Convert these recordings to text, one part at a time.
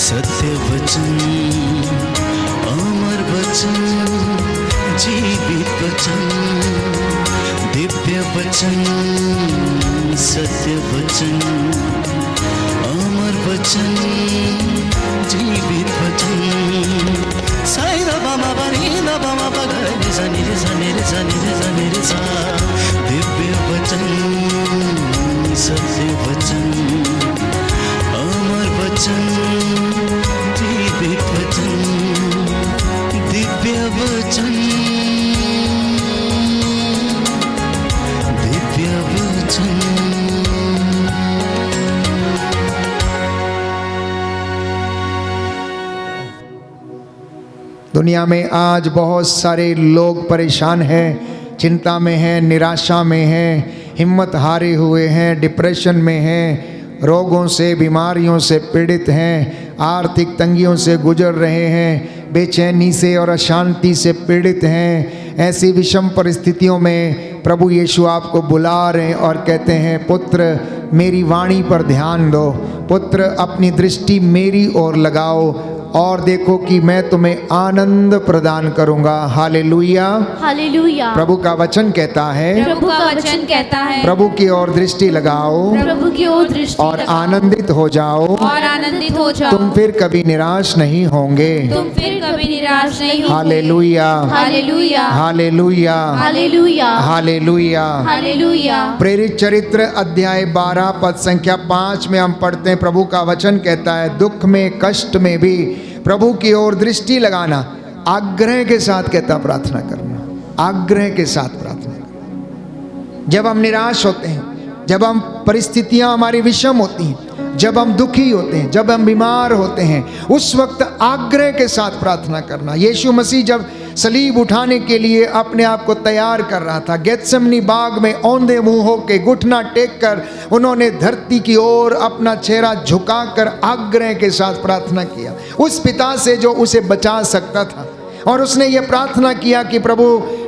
सत्य वचन, अमर वचन, जीवित वचन, दिव्य वचन, सत्य वचन, अमर वचन, जीवित वचन। साई दा बाबा बनी दा बाबा बगरे सा निरे सा निरे सा निरे सा निरे सा। दिव्य वचन, सत्य वचन, अमर वचन, जीवित वचन, दिव्य वचन, दिव्य वचन। दुनिया में आज बहुत सारे लोग परेशान हैं, चिंता में हैं, निराशा में हैं, हिम्मत हारे हुए हैं, डिप्रेशन में हैं, रोगों से बीमारियों से पीड़ित हैं, आर्थिक तंगियों से गुजर रहे हैं, बेचैनी से और अशांति से पीड़ित हैं। ऐसी विषम परिस्थितियों में प्रभु यीशु आपको बुला रहे हैं और कहते हैं, पुत्र मेरी वाणी पर ध्यान दो, पुत्र अपनी दृष्टि मेरी ओर लगाओ और देखो कि मैं तुम्हें आनंद प्रदान करूंगा। Hallelujah, hallelujah. प्रभु का वचन कहता है, प्रभु का वचन कहता है, प्रभु की ओर दृष्टि लगाओ प्रभु की ओर दृष्टि और लगाओ आनंदित हो जाओ, और आनंदित हो जाओ। तुम फिर कभी निराश नहीं होंगे। तुम फिर कभी निराश नहीं होगे। Hallelujah, hallelujah, hallelujah, hallelujah, hallelujah. Hallelujah. प्रेरित चरित्र अध्याय 12 पद संख्या 5 में हम पढ़ते हैं, प्रभु का वचन कहता है, दुख में कष्ट में भी प्रभु की ओर दृष्टि लगाना, आग्रह के साथ कहता प्रार्थना करना, आग्रह के साथ प्रार्थना करना। जब हम निराश होते हैं, जब हम परिस्थितियां हमारी विषम होती हैं, जब हम दुखी होते हैं, जब हम बीमार होते हैं, उस वक्त आग्रह के साथ प्रार्थना करना। यीशु मसीह जब सलीब उठाने के लिए अपने आप को तैयार कर रहा था, गेत्सेमनी बाग में औंधे मुंह होके घुटना टेक कर उन्होंने धरती की ओर अपना चेहरा झुकाकर आग्रह के साथ प्रार्थना किया उस पिता से जो उसे बचा सकता था। और उसने ये प्रार्थना किया कि प्रभु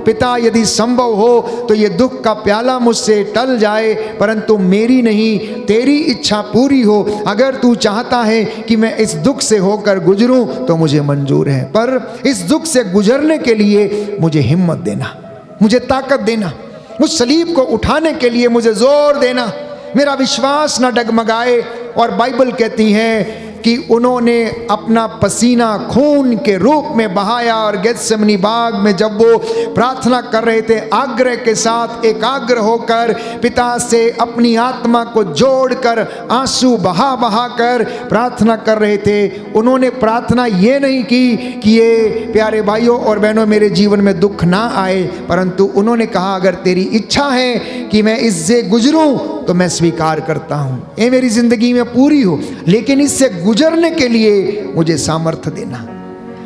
पिता, यदि संभव हो तो ये दुख का प्याला मुझसे टल जाए, परंतु मेरी नहीं तेरी इच्छा पूरी हो। अगर तू चाहता है कि मैं इस दुख से होकर गुजरूं तो मुझे मंजूर है, पर इस दुख से गुजरने के लिए मुझे हिम्मत देना, मुझे ताकत देना, उस सलीब को उठाने के लिए मुझे जोर देना, मेरा विश्वास न डगमगाए। और बाइबल कहती है कि उन्होंने अपना पसीना खून के रूप में बहाया और गेत्सेमनी बाग में जब वो प्रार्थना कर रहे थे, आग्रह के साथ एकाग्र होकर पिता से अपनी आत्मा को जोड़कर आंसू बहा बहा कर प्रार्थना कर रहे थे। उन्होंने प्रार्थना ये नहीं की कि ये प्यारे भाइयों और बहनों मेरे जीवन में दुख ना आए, परंतु उन्होंने कहा अगर तेरी इच्छा है कि मैं इससे गुजरूं तो मैं स्वीकार करता हूं, ये मेरी जिंदगी में पूरी हो, लेकिन इससे गुजरने के लिए मुझे सामर्थ्य देना।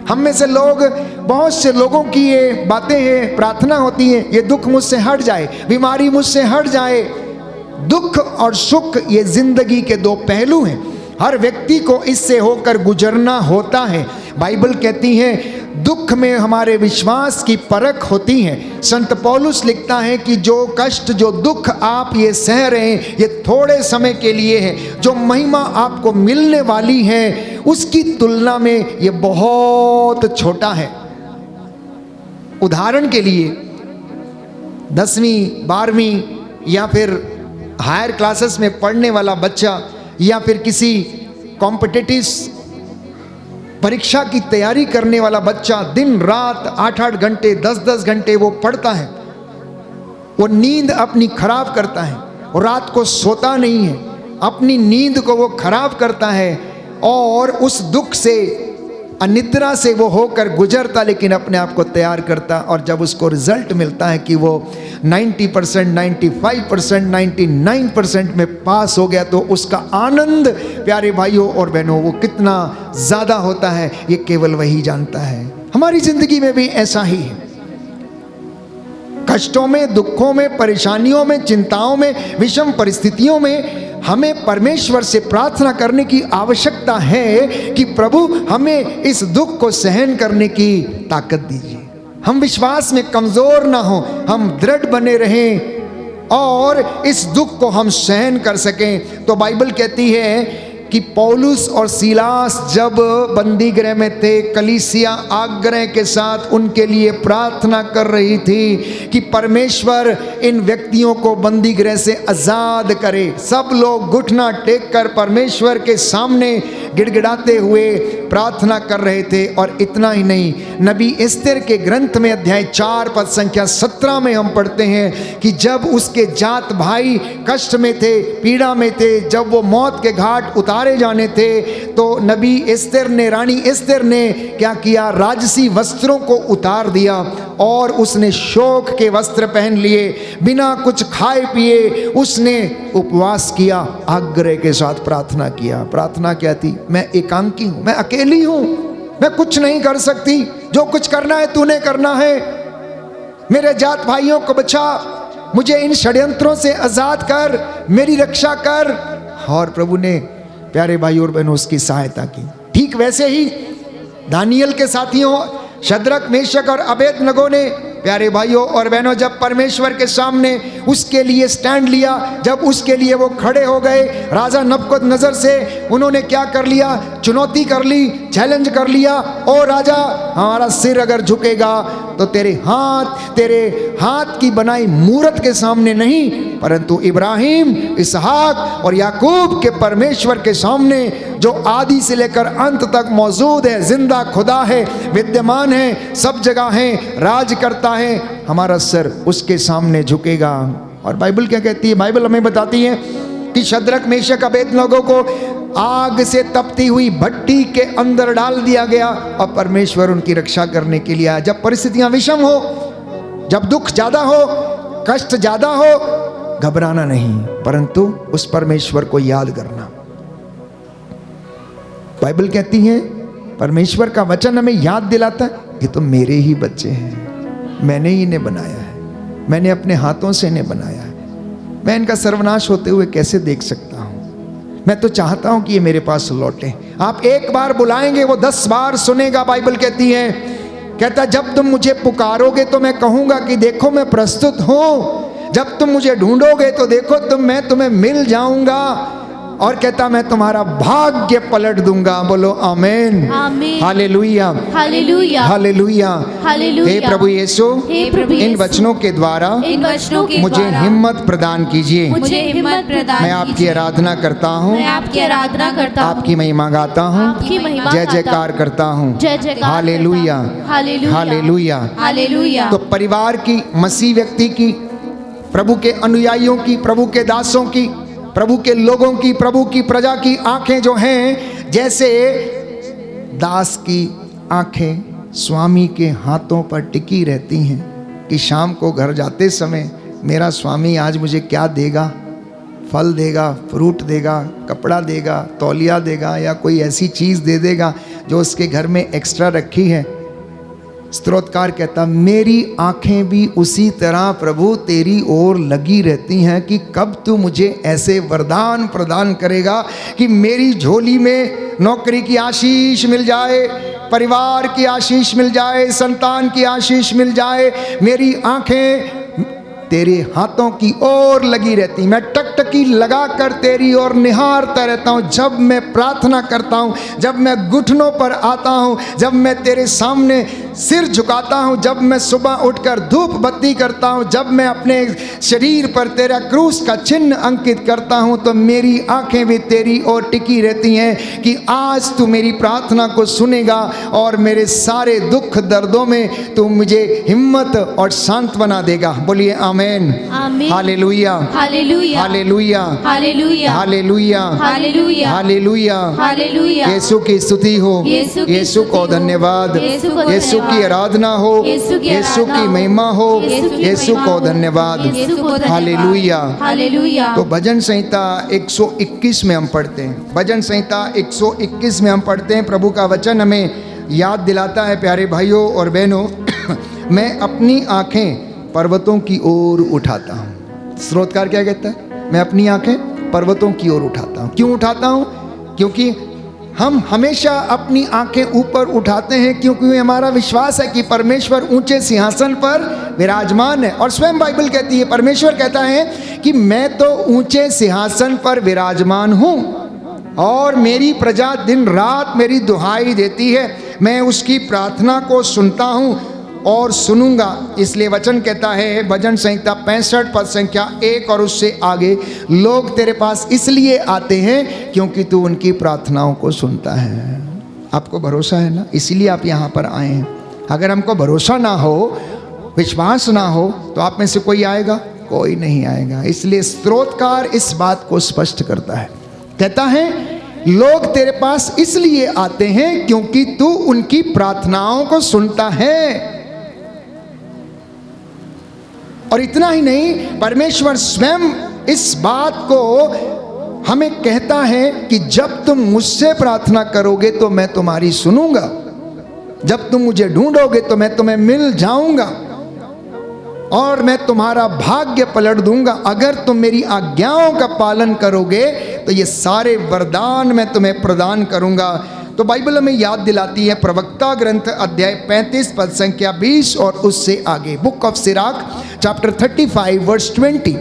हम में से लोग, बहुत से लोगों की ये बातें हैं, प्रार्थना होती है, ये दुख मुझसे हट जाए, बीमारी मुझसे हट जाए। दुख और सुख ये जिंदगी के दो पहलू हैं, हर व्यक्ति को इससे होकर गुजरना होता है। बाइबल कहती है दुख में हमारे विश्वास की परख होती है। संत पौलुस लिखता है कि जो कष्ट, जो दुख आप ये सह रहे हैं, ये थोड़े समय के लिए है, जो महिमा आपको मिलने वाली है उसकी तुलना में ये बहुत छोटा है। उदाहरण के लिए 10वीं 12वीं या फिर हायर क्लासेस में पढ़ने वाला बच्चा या फिर किसी कॉम्पिटिटिव परीक्षा की तैयारी करने वाला बच्चा दिन रात 8-8 घंटे 10-10 घंटे वो पढ़ता है, वो नींद अपनी खराब करता है और रात को सोता नहीं है, अपनी नींद को वो खराब करता है और उस दुख से, अनिद्रा से वो होकर गुजरता, लेकिन अपने आप को तैयार करता। और जब उसको रिजल्ट मिलता है कि वो 90%, 95%, 99% में पास हो गया, तो उसका आनंद प्यारे भाइयों और बहनों वो कितना ज़्यादा होता है ये केवल वही जानता है। हमारी ज़िंदगी में भी ऐसा ही है, कष्टों में, दुखों में, परेशानियों में, चिंताओं में, विषम परिस्थितियों में हमें परमेश्वर से प्रार्थना करने की आवश्यकता है कि प्रभु हमें इस दुख को सहन करने की ताकत दीजिए। हम विश्वास में कमज़ोर ना हो, हम दृढ़ बने रहें और इस दुख को हम सहन कर सकें। तो बाइबल कहती है कि पौलुस और सीलास जब बंदी गृह में थे, कलीसिया आग्रह के साथ उनके लिए प्रार्थना कर रही थी कि परमेश्वर इन व्यक्तियों को बंदी गृह से आज़ाद करे। सब लोग घुटना टेक कर परमेश्वर के सामने गिड़गिड़ाते हुए प्रार्थना कर रहे थे। और इतना ही नहीं, नबी एस्तेर के ग्रंथ में अध्याय 4 पद संख्या 17 में हम पढ़ते हैं कि जब उसके जात भाई कष्ट में थे, पीड़ा में थे, जब वो मौत के घाट उतारे जाने थे, तो नबी एस्तेर ने, रानी एस्तेर ने क्या किया, राजसी वस्त्रों को उतार दिया और उसने शोक के वस्त्र पहन लिए, बिना कुछ खाए पिए उसने उपवास किया, आग्रह के साथ प्रार्थना किया। प्रार्थना क्या थी? मैं एकांकी हूं, मैं अकेली हूं, मैं कुछ नहीं कर सकती, जो कुछ करना है तूने करना है, मेरे जात भाइयों को बचा, मुझे इन षड्यंत्रों से आजाद कर, मेरी रक्षा कर। और प्रभु ने प्यारे भाई और बहनों उसकी सहायता की। ठीक वैसे ही दानियल के साथियों शद्रक, मेशक और अबेदनगो ने, प्यारे भाइयों और बहनों, जब परमेश्वर के सामने उसके लिए स्टैंड लिया, जब उसके लिए वो खड़े हो गए, राजा नबूकदनेस्सर से उन्होंने क्या कर लिया, चुनौती कर ली, चैलेंज कर लिया, ओ राजा हमारा सिर अगर झुकेगा तो तेरे हाथ की बनाई मूरत के सामने नहीं, परंतु इब्राहिम, इसहाक और याकूब के परमेश्वर के सामने, जो आदि से लेकर अंत तक मौजूद है, जिंदा खुदा है, विद्यमान है, सब जगह है, राज करता है, हमारा सर उसके सामने झुकेगा। और बाइबल क्या कहती है? बाइबल हमें बताती है कि शद्रक, मेशक, अबेदनगो को आग से तपती हुई भट्टी के अंदर डाल दिया गया और परमेश्वर उनकी रक्षा करने के लिए आया। जब परिस्थितियां विषम हो, जब दुख ज्यादा हो, कष्ट ज्यादा हो, घबराना नहीं, परंतु उस परमेश्वर को याद करना। बाइबल कहती है, परमेश्वर का वचन हमें याद दिलाता है, ये तो मेरे ही बच्चे हैं, मैंने ही इन्हें बनाया है, मैंने अपने हाथों से इन्हें बनाया है, मैं इनका सर्वनाश होते हुए कैसे देख सकता हूं? मैं तो चाहता हूं कि ये मेरे पास लौटे। आप एक बार बुलाएंगे वो 10 बार सुनेगा। बाइबल कहती है, कहता जब तुम मुझे पुकारोगे तो मैं कहूंगा कि देखो मैं प्रस्तुत हूं, जब तुम मुझे ढूंढोगे तो देखो मैं तुम्हें मिल जाऊंगा, और कहता मैं तुम्हारा भाग्य पलट दूंगा। बोलो आमीन, आमीन, हालेलुया, हालेलुया, हालेलुया, हालेलुया। हे प्रभु यीशु, हे प्रभु इन यीशु, वचनों के द्वारा इन वचनों के मुझे द्वारा हिम्मत प्रदान कीजिए। मुझे हिम्मत प्रदान मैं आपकी कीजिए। आराधना करता हूँ, मैं आपकी आराधना करता हूँ, आपकी महिमा गाता हूँ, आपकी महिमा जय गाता जयकार हूँ, करता हूँ। जय जयकार हालेलुया, करता हूँ। Hallelujah, hallelujah, hallelujah. तो परिवार की, मसीह व्यक्ति की, प्रभु के अनुयायियों की, प्रभु के दासों की, प्रभु के लोगों की, प्रभु की प्रजा की आंखें जो हैं, जैसे दास की आंखें स्वामी के हाथों पर टिकी रहती हैं कि शाम को घर जाते समय मेरा स्वामी आज मुझे क्या देगा, फल देगा, फ्रूट देगा, कपड़ा देगा, तौलिया देगा, या कोई ऐसी चीज़ दे देगा जो उसके घर में एक्स्ट्रा रखी है। स्तोत्रकार कहता, मेरी आंखें भी उसी तरह प्रभु तेरी ओर लगी रहती हैं कि कब तू मुझे ऐसे वरदान प्रदान करेगा कि मेरी झोली में नौकरी की आशीष मिल जाए, परिवार की आशीष मिल जाए, संतान की आशीष मिल जाए। मेरी आंखें तेरे हाथों की ओर लगी रहती, मैं टकटकी लगा कर तेरी ओर निहारता रहता हूँ। जब मैं प्रार्थना करता हूँ, जब मैं घुटनों पर आता हूँ, जब मैं तेरे सामने सिर झुकाता हूँ, जब मैं सुबह उठकर धूप बत्ती करता हूँ, जब मैं अपने शरीर पर तेरा क्रूस का चिन्ह अंकित करता हूँ, तो मेरी आंखें भी तेरी ओर टिकी रहती हैं कि आज तू मेरी प्रार्थना को सुनेगा और मेरे सारे दुख दर्दों में तू मुझे हिम्मत और सांत्वना देगा। बोलिए आमीन, आमीन, hallelujah, hallelujah, hallelujah, hallelujah, hallelujah, hallelujah, hallelujah, hallelujah. Yeshu की स्तुति हो, यीशु की यीशु को स्तुति हो, धन्यवाद, यीशु को यीशु की धन्यवाद, आराधना हो, यीशु की यीशु की आराधना हो, महिमा हो, यीशु की यीशु महिमा को हो, धन्यवाद। यीशु को धन्यवाद। Hallelujah, hallelujah. तो भजन संहिता 121 में हम पढ़ते हैं, भजन संहिता 121 में हम पढ़ते हैं, प्रभु का वचन हमें याद दिलाता है प्यारे भाइयों और बहनों, मैं अपनी आंखें पर्वतों की ओर उठाता हूँ। स्रोतकार क्या कहता है? मैं अपनी आंखें पर्वतों की ओर उठाता हूँ। क्यों उठाता हूँ? क्योंकि हम हमेशा अपनी आंखें ऊपर उठाते हैं, क्योंकि हमारा विश्वास है कि परमेश्वर ऊंचे सिंहासन पर विराजमान है। और स्वयं बाइबल कहती है, परमेश्वर कहता है कि मैं तो ऊंचे सिंहासन पर विराजमान हूँ। और मेरी प्रजा दिन रात मेरी दुहाई देती है, मैं उसकी प्रार्थना को सुनता हूँ और सुनूंगा। इसलिए वचन कहता है भजन संहिता 65 पद संख्या 1 और उससे आगे, लोग तेरे पास इसलिए आते हैं क्योंकि तू उनकी प्रार्थनाओं को सुनता है। आपको भरोसा है ना, इसीलिए आप यहाँ पर आए हैं। अगर हमको भरोसा ना हो, विश्वास ना हो, तो आप में से कोई आएगा? कोई नहीं आएगा। इसलिए स्तोत्रकार इस बात को स्पष्ट करता है, कहता है लोग तेरे पास इसलिए आते हैं क्योंकि तू उनकी प्रार्थनाओं को सुनता है। और इतना ही नहीं, परमेश्वर स्वयं इस बात को हमें कहता है कि जब तुम मुझसे प्रार्थना करोगे तो मैं तुम्हारी सुनूंगा, जब तुम मुझे ढूंढोगे तो मैं तुम्हें मिल जाऊंगा और मैं तुम्हारा भाग्य पलट दूंगा। अगर तुम मेरी आज्ञाओं का पालन करोगे तो ये सारे वरदान मैं तुम्हें प्रदान करूंगा। तो बाइबल हमें याद दिलाती है प्रवक्ता ग्रंथ अध्याय 35 पद संख्या 20 और उससे आगे, book of Sirach chapter 35 verse 20।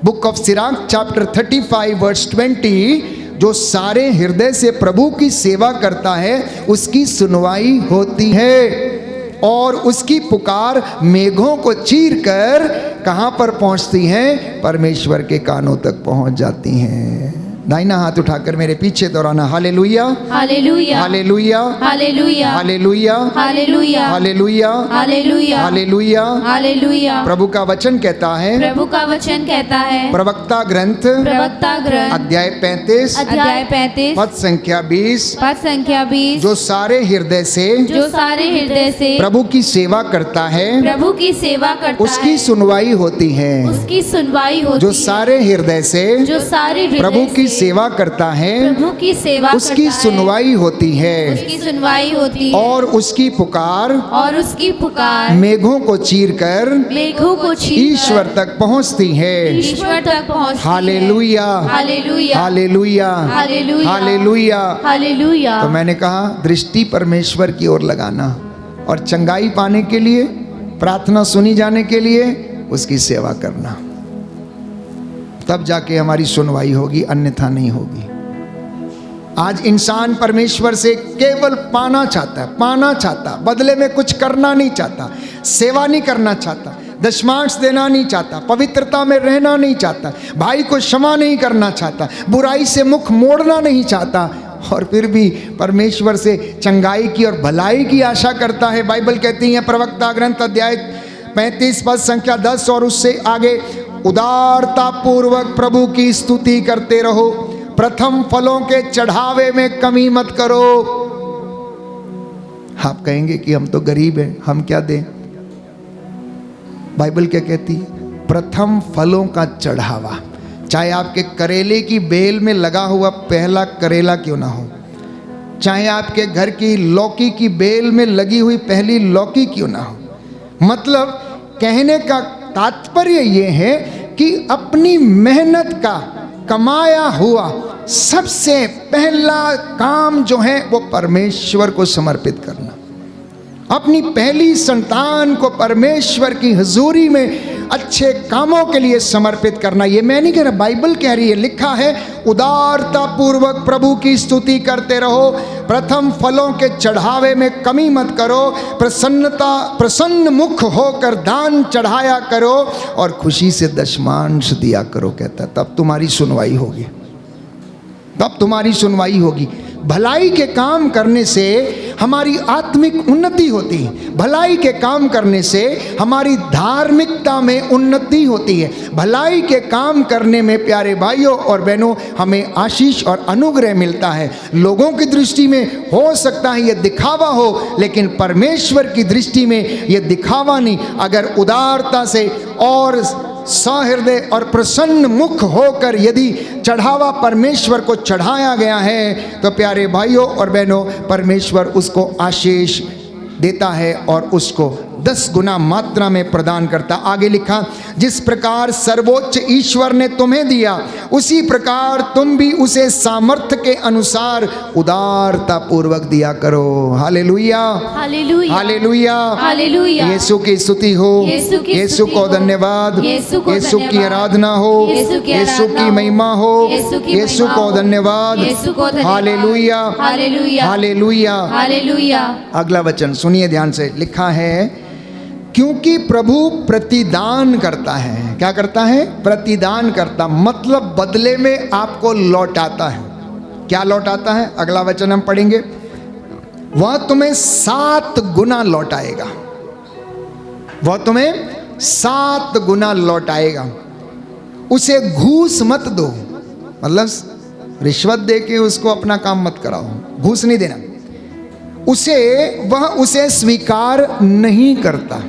Book of Sirach chapter 35 verse 20, जो सारे हृदय से प्रभु की सेवा करता है उसकी सुनवाई होती है और उसकी पुकार मेघों को चीर कर कहां पर पहुंचती हैं? परमेश्वर के कानों तक पहुंच जाती हैं। दाहिना हाथ उठाकर मेरे पीछे दोहराना, hallelujah hallelujah hallelujah hallelujah hallelujah hallelujah hallelujah hallelujah hallelujah. Hallelujah. प्रभु का वचन कहता है, प्रभु का वचन कहता है, प्रवक्ता ग्रंथ प्रवक्ता ग्रंथ अध्याय 35 अध्याय 35 पद संख्या 20, पद संख्या 20, जो सारे हृदय से जो सारे हृदय से प्रभु की सेवा करता है प्रभु की सेवा करता उसकी है सुनवाई होती है। उसकी सुनवाई होती जो है। सारे हृदय से जो सारे हृदय प्रभु की से सेवा करता है प्रभु की सेवा उसकी करता है, सुनवाई होती है उसकी सुनवाई होती है और उसकी पुकार और उसकी पुकार मेघों को चीरकर मेघों को चीर ईश्वर तक पहुंचती है। ईश्वर तक पहुंचती है। Hallelujah hallelujah hallelujah hallelujah hallelujah. Hallelujah. तो मैंने कहा दृष्टि परमेश्वर की ओर लगाना और चंगाई पाने के लिए, प्रार्थना सुनी जाने के लिए उसकी सेवा करना, तब जाके हमारी सुनवाई होगी, अन्यथा नहीं होगी। आज इंसान परमेश्वर से केवल पाना चाहता है, पाना चाहता, बदले में कुछ करना नहीं चाहता, सेवा नहीं करना चाहता, दशमांश देना नहीं चाहता, पवित्रता में रहना नहीं चाहता, भाई को क्षमा नहीं करना चाहता, बुराई से मुख मोड़ना नहीं चाहता, और फिर भी परमेश्वर से चंगाई की और भलाई की आशा करता है। बाइबल कहती है प्रवक्ता ग्रंथ अध्याय 35 पद संख्या 10 और उससे आगे, उदारता पूर्वक प्रभु की स्तुति करते रहो, प्रथम फलों के चढ़ावे में कमी मत करो। आप कहेंगे कि हम तो गरीब हैं, हम क्या दें? बाइबल क्या कहती है? प्रथम फलों का चढ़ावा, चाहे आपके करेले की बेल में लगा हुआ पहला करेला क्यों ना हो, चाहे आपके घर की लौकी की बेल में लगी हुई पहली लौकी क्यों ना हो। मतलब कहने का तात्पर्य ये है कि अपनी मेहनत का कमाया हुआ सबसे पहला काम जो है वो परमेश्वर को समर्पित करना, अपनी पहली संतान को परमेश्वर की हुजूरी में अच्छे कामों के लिए समर्पित करना। ये मैं नहीं कह रहा, बाइबल कह रही है, लिखा है उदारता पूर्वक प्रभु की स्तुति करते रहो, प्रथम फलों के चढ़ावे में कमी मत करो, प्रसन्न मुख होकर दान चढ़ाया करो और खुशी से दशमांश दिया करो। कहता तब तुम्हारी सुनवाई होगी, तब तुम्हारी सुनवाई होगी। भलाई के काम करने से हमारी आत्मिक उन्नति होती है, भलाई के काम करने से हमारी धार्मिकता में उन्नति होती है, भलाई के काम करने में प्यारे भाइयों और बहनों हमें आशीष और अनुग्रह मिलता है। लोगों की दृष्टि में हो सकता है ये दिखावा हो, लेकिन परमेश्वर की दृष्टि में ये दिखावा नहीं। अगर उदारता से और सहृदय और प्रसन्न मुख होकर यदि चढ़ावा परमेश्वर को चढ़ाया गया है तो प्यारे भाइयों और बहनों परमेश्वर उसको आशीष देता है और उसको 10 गुना मात्रा में प्रदान करता। आगे लिखा, जिस प्रकार सर्वोच्च ईश्वर ने तुम्हें दिया उसी प्रकार तुम भी उसे सामर्थ्य के अनुसार उदारता पूर्वक दिया करो। Hallelujah, hallelujah, hallelujah, hallelujah. Yeshu की स्तुति हो, यीशु की यीशु स्तुति को हो, धन्यवाद, यीशु को यीशु की धन्यवाद, आराधना हो, यीशु की यीशु आराधना की हो, महिमा हो, यीशु की यीशु महिमा को हो, धन्यवाद। यीशु को धन्यवाद। Hallelujah, hallelujah, hallelujah. हालेलुया। अगला वचन सुनिए ध्यान से, लिखा है क्योंकि प्रभु प्रतिदान करता है। क्या करता है? प्रतिदान करता, मतलब बदले में आपको लौटाता है। क्या लौटाता है? अगला वचन हम पढ़ेंगे, वह तुम्हें 7 गुना लौटाएगा। वह तुम्हें 7 गुना लौटाएगा। उसे घूस मत दो, मतलब रिश्वत दे के उसको अपना काम मत कराओ, घूस नहीं देना। वह उसे स्वीकार नहीं करता।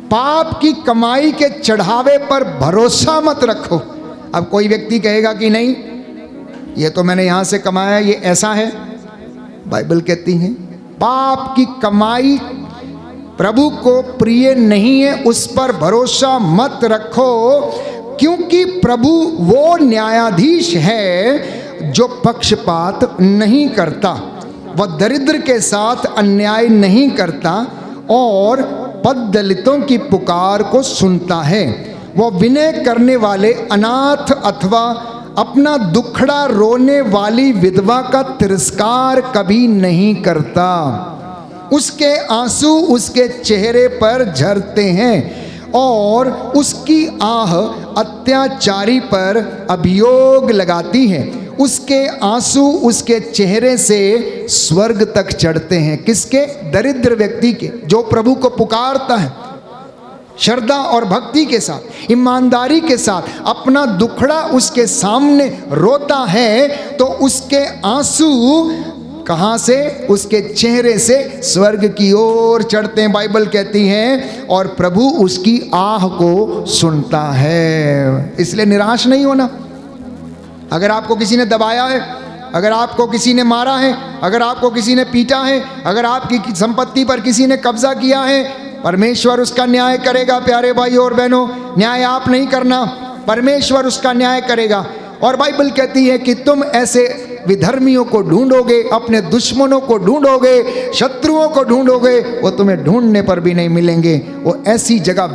पाप की कमाई के चढ़ावे पर भरोसा मत रखो। अब कोई व्यक्ति कहेगा कि नहीं, ये तो मैंने यहां से कमाया, ये ऐसा है। बाइबल कहती है पाप की कमाई प्रभु को प्रिय नहीं है, उस पर भरोसा मत रखो, क्योंकि प्रभु वो न्यायाधीश है जो पक्षपात नहीं करता। वह दरिद्र के साथ अन्याय नहीं करता और पद दलितों की पुकार को सुनता है। वह विनय करने वाले अनाथ अथवा अपना दुखड़ा रोने वाली विधवा का तिरस्कार कभी नहीं करता। उसके आंसू उसके चेहरे पर झरते हैं और उसकी आह अत्याचारी पर अभियोग लगाती है। उसके आंसू उसके चेहरे से स्वर्ग तक चढ़ते हैं। किसके? दरिद्र व्यक्ति के, जो प्रभु को पुकारता है श्रद्धा और भक्ति के साथ, ईमानदारी के साथ, अपना दुखड़ा उसके सामने रोता है, तो उसके आंसू कहाँ से? उसके चेहरे से स्वर्ग की ओर चढ़ते हैं। बाइबल कहती है और प्रभु उसकी आह को सुनता है। इसलिए निराश नहीं होना। अगर आपको किसी ने दबाया है, अगर आपको किसी ने मारा है, अगर आपको किसी ने पीटा है, अगर आपकी संपत्ति पर किसी ने कब्जा किया है, परमेश्वर उसका न्याय करेगा। प्यारे भाई और बहनों, न्याय आप नहीं करना, परमेश्वर उसका न्याय करेगा। और बाइबल कहती है कि तुम ऐसे विधर्मियों को ढूंढोगे, अपने दुश्मनों को ढूंढोगे, शत्रुओं को ढूंढोगे, वो तुम्हें ढूंढने पर भी नहीं मिलेंगे। वो ऐसी जगह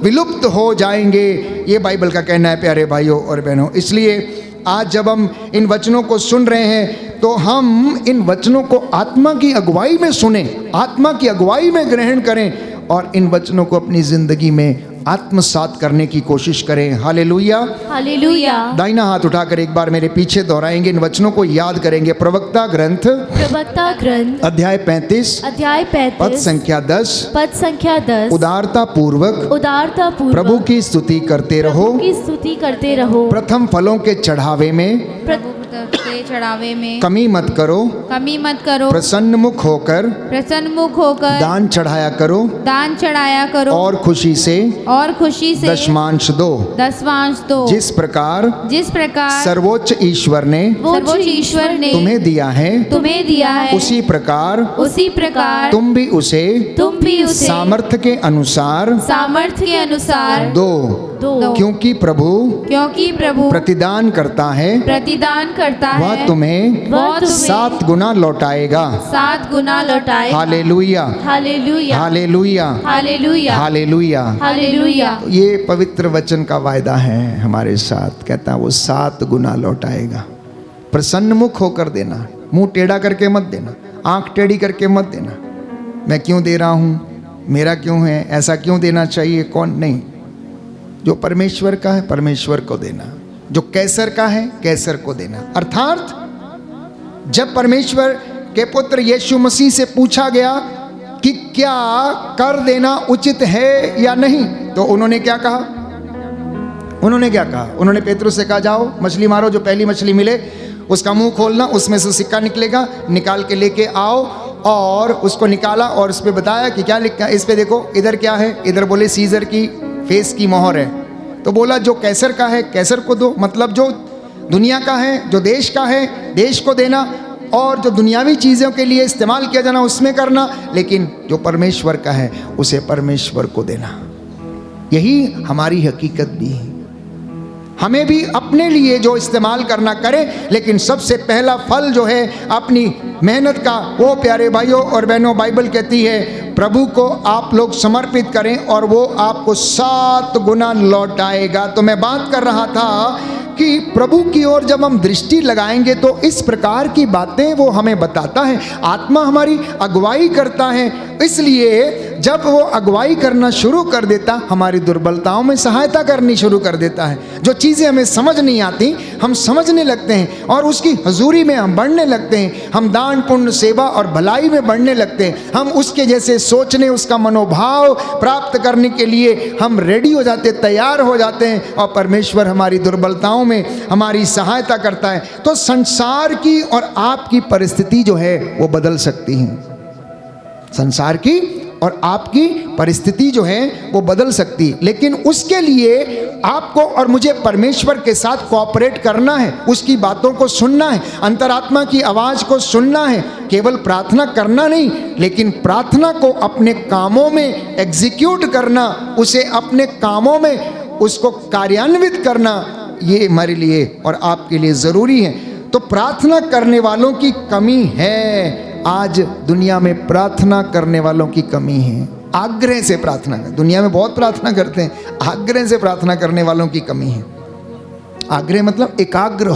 विलुप्त हो जाएंगे। ये बाइबल का कहना है प्यारे भाइयों और बहनों। इसलिए आज जब हम इन वचनों को सुन रहे हैं तो हम इन वचनों को आत्मा की अगुवाई में सुने, आत्मा की अगुवाई में ग्रहण करें और इन वचनों को अपनी जिंदगी में आत्मसात करने की कोशिश करें। Hallelujah, hallelujah. दाहिना हाथ उठाकर एक बार मेरे पीछे दोहराएंगे, इन वचनों को याद करेंगे। प्रवक्ता ग्रंथ अध्याय 35 पद संख्या 10 उदारता पूर्वक प्रभु की स्तुति करते रहो। प्रथम फलों के चढ़ावे में कमी मत करो। प्रसन्न मुख होकर दान चढ़ाया करो और खुशी से दशमांश दो। जिस प्रकार सर्वोच्च ईश्वर ने तुम्हें दिया है, उसी प्रकार तुम भी उसे सामर्थ्य के अनुसार दो। क्योंकि प्रभु प्रतिदान करता है, वह तुम्हें 7 गुना लौटाएगा। Hallelujah, hallelujah, hallelujah, hallelujah. ये पवित्र वचन का वायदा है हमारे साथ। कहता है वो 7 गुना लौटाएगा। प्रसन्न मुख होकर देना, मुंह टेढ़ा करके मत देना, आंख टेढ़ी करके मत देना। मैं क्यों दे रहा हूं, मेरा क्यों है, ऐसा क्यों देना चाहिए, कौन नहीं। जो परमेश्वर का है परमेश्वर को देना, जो कैसर का है कैसर को देना। अर्थात जब परमेश्वर के पुत्र यीशु मसीह से पूछा गया कि क्या कर देना उचित है या नहीं, तो उन्होंने क्या कहा? उन्होंने पेतरुस से कहा जाओ मछली मारो, जो पहली मछली मिले उसका मुंह खोलना, उसमें से सिक्का निकलेगा, निकाल के लेके आओ। और उसको निकाला और उस पर बताया कि क्या लिखा है इस पे, देखो इधर क्या है। इधर बोले सीजर की फेस की मोहर है। तो बोला जो कैसर का है कैसर को दो, मतलब जो दुनिया का है, जो देश का है देश को देना, और जो दुनियावी चीज़ों के लिए इस्तेमाल किया जाना उसमें करना, लेकिन जो परमेश्वर का है उसे परमेश्वर को देना। यही हमारी हकीकत भी है। हमें भी अपने लिए जो इस्तेमाल करना करें, लेकिन सबसे पहला फल जो है अपनी मेहनत का, वो प्यारे भाइयों और बहनों बाइबल कहती है प्रभु को आप लोग समर्पित करें और वो आपको 7 गुना लौटाएगा। तो मैं बात कर रहा था कि प्रभु की ओर जब हम दृष्टि लगाएंगे तो इस प्रकार की बातें वो हमें बताता है, आत्मा हमारी अगुवाई करता है। इसलिए जब वो अगुवाई करना शुरू कर देता, हमारी दुर्बलताओं में सहायता करनी शुरू कर देता है। जो चीज़ें हमें समझ नहीं आती हम समझने लगते हैं और उसकी हजूरी में हम बढ़ने लगते हैं, हम दान पुण्य सेवा और भलाई में बढ़ने लगते हैं, हम उसके जैसे सोचने, उसका मनोभाव प्राप्त करने के लिए हम रेडी हो जाते, तैयार हो जाते हैं और परमेश्वर हमारी दुर्बलताओं में हमारी सहायता करता है। तो संसार की और आपकी परिस्थिति जो है वो बदल सकती है। संसार की और आपकी परिस्थिति जो है वो बदल सकती है, लेकिन उसके लिए आपको और मुझे परमेश्वर के साथ कोऑपरेट करना है, उसकी बातों को सुनना है, अंतरात्मा की आवाज़ को सुनना है। केवल प्रार्थना करना नहीं, लेकिन प्रार्थना को अपने कामों में एग्जीक्यूट करना, उसे अपने कामों में उसको कार्यान्वित करना, ये हमारे लिए और आपके लिए ज़रूरी है। तो प्रार्थना करने वालों की कमी है। आज दुनिया में प्रार्थना करने वालों की कमी है। आग्रह से प्रार्थना कर, दुनिया में बहुत प्रार्थना करते हैं, आग्रह से प्रार्थना करने वालों की कमी है। आग्रह मतलब एकाग्र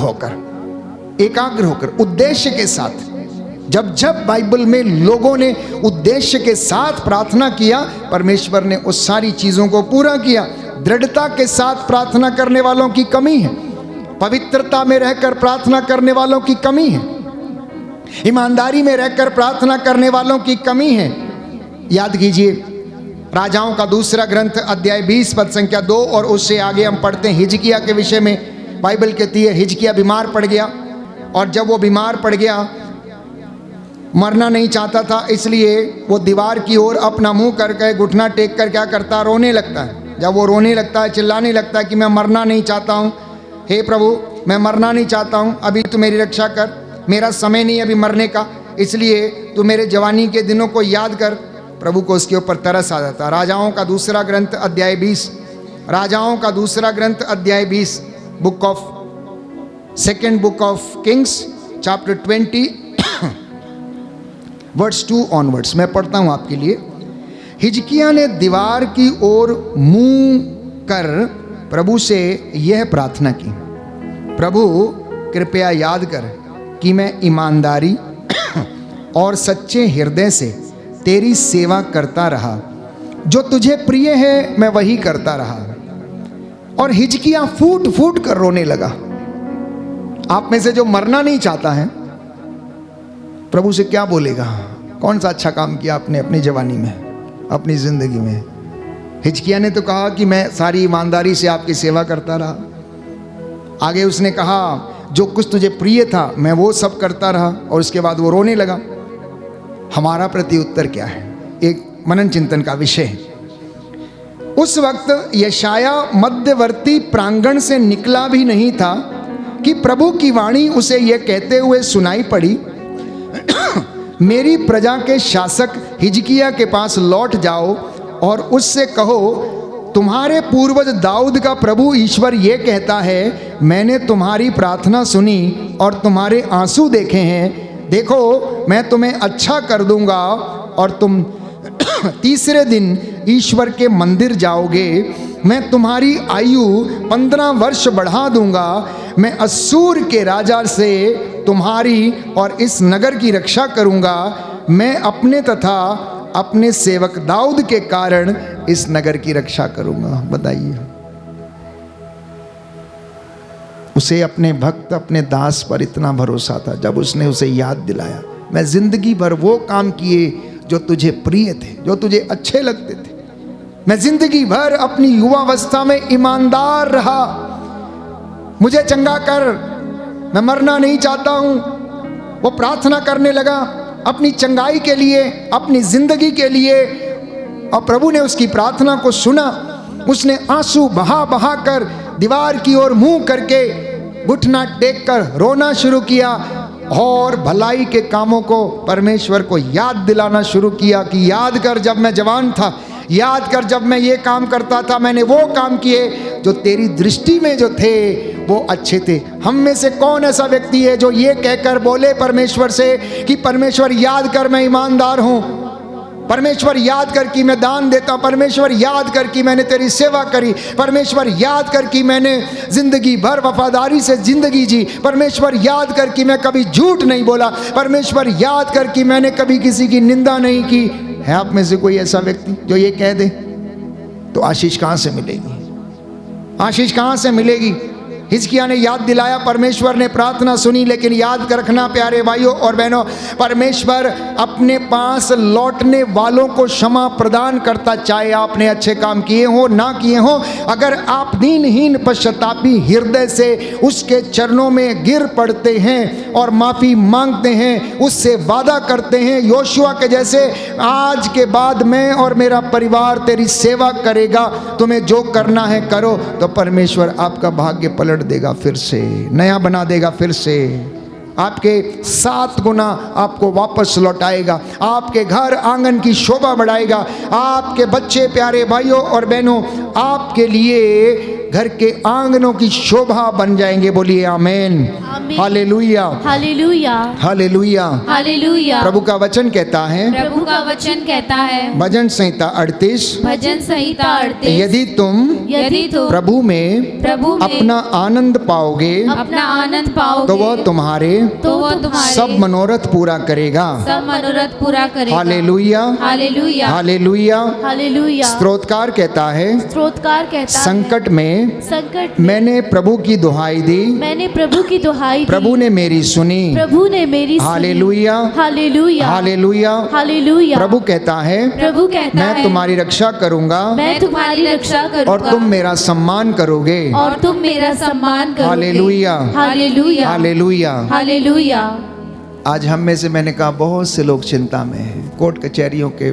होकर उद्देश्य के साथ। जब जब बाइबल में लोगों ने उद्देश्य के साथ प्रार्थना किया, परमेश्वर ने उस सारी चीज़ों को पूरा किया। दृढ़ता के साथ प्रार्थना करने वालों की कमी है। पवित्रता में रहकर प्रार्थना करने वालों की कमी है। ईमानदारी में रहकर प्रार्थना करने वालों की कमी है। याद कीजिए राजाओं का दूसरा ग्रंथ अध्याय 20 पद संख्या 2 और उससे आगे हम पढ़ते हैं हिजकिया के विषय में। बाइबल कहती है हिजकिया बीमार पड़ गया, और जब वो बीमार पड़ गया, मरना नहीं चाहता था, इसलिए वो दीवार की ओर अपना मुंह करके घुटना टेक कर क्या करता, रोने लगता है। जब वो रोने लगता है, चिल्लाने लगता है कि मैं मरना नहीं चाहता हूँ, हे प्रभु मैं मरना नहीं चाहता हूँ, अभी तू मेरी रक्षा कर, मेरा समय नहीं अभी मरने का, इसलिए तू मेरे जवानी के दिनों को याद कर। प्रभु को उसके ऊपर तरस आ जाता। राजाओं का दूसरा ग्रंथ अध्याय 20, राजाओं का दूसरा ग्रंथ अध्याय 20, second book of Kings chapter 20 verse 2 onwards. मैं पढ़ता हूँ आपके लिए। हिजकिया ने दीवार की ओर मुंह कर प्रभु से यह प्रार्थना की, प्रभु कृपया याद कर कि मैं ईमानदारी और सच्चे हृदय से तेरी सेवा करता रहा, जो तुझे प्रिय है मैं वही करता रहा। और हिजकिया फूट फूट कर रोने लगा। आप में से जो मरना नहीं चाहता है, प्रभु से क्या बोलेगा? कौन सा अच्छा काम किया आपने अपनी जवानी में, अपनी जिंदगी में? हिजकिया ने तो कहा कि मैं सारी ईमानदारी से आपकी सेवा करता रहा। आगे उसने कहा जो कुछ तुझे प्रिय था मैं वो सब करता रहा, और उसके बाद वो रोने लगा। हमारा प्रति उत्तर क्या है? एक मनन चिंतन का विषय है। उस वक्त यशाया मध्यवर्ती प्रांगण से निकला भी नहीं था कि प्रभु की वाणी उसे यह कहते हुए सुनाई पड़ी, मेरी प्रजा के शासक हिजकिया के पास लौट जाओ और उससे कहो, तुम्हारे पूर्वज दाऊद का प्रभु ईश्वर ये कहता है, मैंने तुम्हारी प्रार्थना सुनी और तुम्हारे आंसू देखे हैं। देखो मैं तुम्हें अच्छा कर दूंगा और तुम तीसरे दिन ईश्वर के मंदिर जाओगे। मैं तुम्हारी आयु 15 वर्ष बढ़ा दूंगा। मैं अस्सूर के राजा से तुम्हारी और इस नगर की रक्षा करूंगा। मैं अपने तथा अपने सेवक दाऊद के कारण इस नगर की रक्षा करूंगा। बताइए, उसे अपने भक्त अपने दास पर इतना भरोसा था जब उसने उसे याद दिलाया, मैं जिंदगी भर वो काम किए जो तुझे प्रिय थे, जो तुझे अच्छे लगते थे। मैं जिंदगी भर अपनी युवावस्था में ईमानदार रहा, मुझे चंगा कर, मैं मरना नहीं चाहता हूं। वो प्रार्थना करने लगा अपनी चंगाई के लिए, अपनी जिंदगी के लिए, और प्रभु ने उसकी प्रार्थना को सुना। उसने आंसू बहा बहा कर दीवार की ओर मुंह करके घुटना टेक कर रोना शुरू किया और भलाई के कामों को परमेश्वर को याद दिलाना शुरू किया कि याद कर जब मैं जवान था, याद कर जब मैं ये काम करता था, मैंने वो काम किए जो तेरी दृष्टि में जो थे वो अच्छे थे। हम में से कौन ऐसा व्यक्ति है जो ये कहकर बोले परमेश्वर से कि परमेश्वर याद कर मैं ईमानदार हूँ, परमेश्वर याद कर कि मैं दान देता हूँ, परमेश्वर याद कर कि मैंने तेरी सेवा करी, परमेश्वर याद कर कि मैंने जिंदगी भर वफादारी से जिंदगी जी, परमेश्वर याद कर कि मैं कभी झूठ नहीं बोला, परमेश्वर याद कर कि मैंने कभी किसी की निंदा नहीं की। है आप में से कोई ऐसा व्यक्ति जो ये कह दे? तो आशीष कहाँ से मिलेगी? आशीष कहाँ से मिलेगी? हिजकिय्याह ने याद दिलाया, परमेश्वर ने प्रार्थना सुनी, लेकिन याद रखना प्यारे भाइयों और बहनों, परमेश्वर अपने पास लौटने वालों को क्षमा प्रदान करता, चाहे आपने अच्छे काम किए हो ना किए हो। अगर आप दीनहीन पश्चातापी हृदय से उसके चरणों में गिर पड़ते हैं और माफ़ी मांगते हैं, उससे वादा करते हैं योशुआ के जैसे, आज के बाद मैं और मेरा परिवार तेरी सेवा करेगा, तुम्हें जो करना है करो, तो परमेश्वर आपका भाग्य पलट देगा, फिर से नया बना देगा, फिर से आपके 7 गुना आपको वापस लौटाएगा, आपके घर आंगन की शोभा बढ़ाएगा, आपके बच्चे प्यारे भाइयों और बहनों आपके लिए घर के आंगनों की शोभा बन जाएंगे। बोलिए आमीन, हालेलुया, हालेलुया, हालेलुया, हालेलुया। प्रभु का वचन कहता है, प्रभु का वचन कहता है, भजन संहिता 38, भजन संहिता 38, यदि तुम प्रभु में अपना आनंद पाओगे अपना आनंद पाओगे तो वह तुम्हारे सब मनोरथ पूरा करेगा। सब मनोरथ पूरा करेगा। Hallelujah, hallelujah, hallelujah, hallelujah. स्तोत्रकार कहता है, स्तोत्रकार कहता है, संकट में संकट मैंने प्रभु की दुहाई दी, मैंने प्रभु की दुहाई दी, प्रभु ने मेरी सुनी, प्रभु ने मेरी सुनी। Hallelujah, hallelujah, hallelujah, hallelujah. प्रभु कहता है, प्रभु कहता है, मैं तुम्हारी रक्षा करूंगा मैं तुम्हारी रक्षा करूंगा और तुम मेरा सम्मान करोगे। और तुम मेरा सम्मान करोगे। Hallelujah, hallelujah, hallelujah. हालेलुया। आज हम में से, मैंने कहा, बहुत से लोग चिंता में हैं, कोर्ट कचहरियों के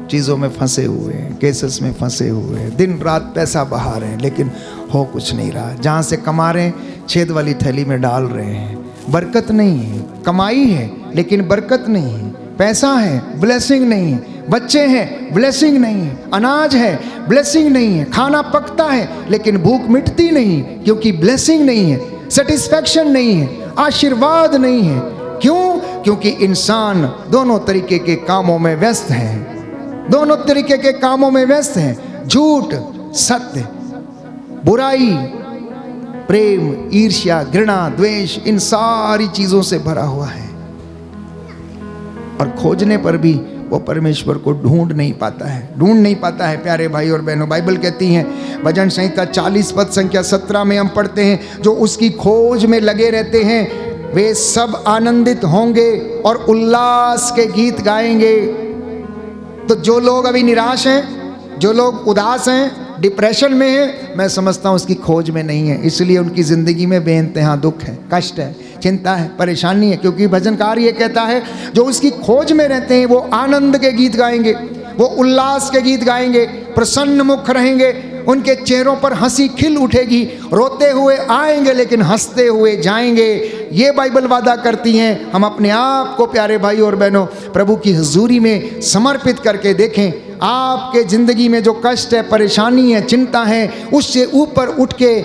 चीज़ों में फंसे हुए हैं, केसेस में फंसे हुए हैं, दिन रात पैसा बहा रहे हैं, लेकिन हो कुछ नहीं रहा। जहाँ से कमा रहे हैं छेद वाली थैली में डाल रहे हैं, बरकत नहीं है। कमाई है लेकिन बरकत नहीं है, पैसा है ब्लेसिंग नहीं है, बच्चे हैं ब्लेसिंग नहीं है, अनाज है ब्लेसिंग नहीं है, खाना पकता है लेकिन भूख मिटती नहीं क्योंकि ब्लेसिंग नहीं है, सेटिस्फैक्शन नहीं है, आशीर्वाद नहीं है। क्यों? क्योंकि इंसान दोनों तरीके के कामों में व्यस्त है, दोनों तरीके के कामों में व्यस्त हैं, झूठ सत्य, बुराई प्रेम, ईर्ष्या, घृणा, द्वेष, इन सारी चीजों से भरा हुआ है। और खोजने पर भी वो परमेश्वर को ढूंढ नहीं पाता है, ढूंढ नहीं पाता है प्यारे भाई और बहनों। बाइबल कहती है, भजन संहिता 40 पद संख्या 17 में हम पढ़ते हैं, जो उसकी खोज में लगे रहते हैं वे सब आनंदित होंगे और उल्लास के गीत गाएंगे। तो जो लोग अभी निराश हैं, जो लोग उदास हैं, डिप्रेशन में हैं, मैं समझता हूँ उसकी खोज में नहीं है, इसलिए उनकी ज़िंदगी में बेइंतहा दुख है, कष्ट है, चिंता है, परेशानी है। क्योंकि भजनकार ये कहता है, जो उसकी खोज में रहते हैं वो आनंद के गीत गाएंगे, वो उल्लास के गीत गाएंगे, प्रसन्न मुख रहेंगे, उनके चेहरों पर हंसी खिल उठेगी, रोते हुए आएंगे लेकिन हंसते हुए जाएंगे। ये बाइबल वादा करती हैं। हम अपने आप को प्यारे भाई और बहनों प्रभु की हुजूरी में समर्पित करके देखें। आपके ज़िंदगी में जो कष्ट है, परेशानी है, चिंता है, उससे ऊपर उठ के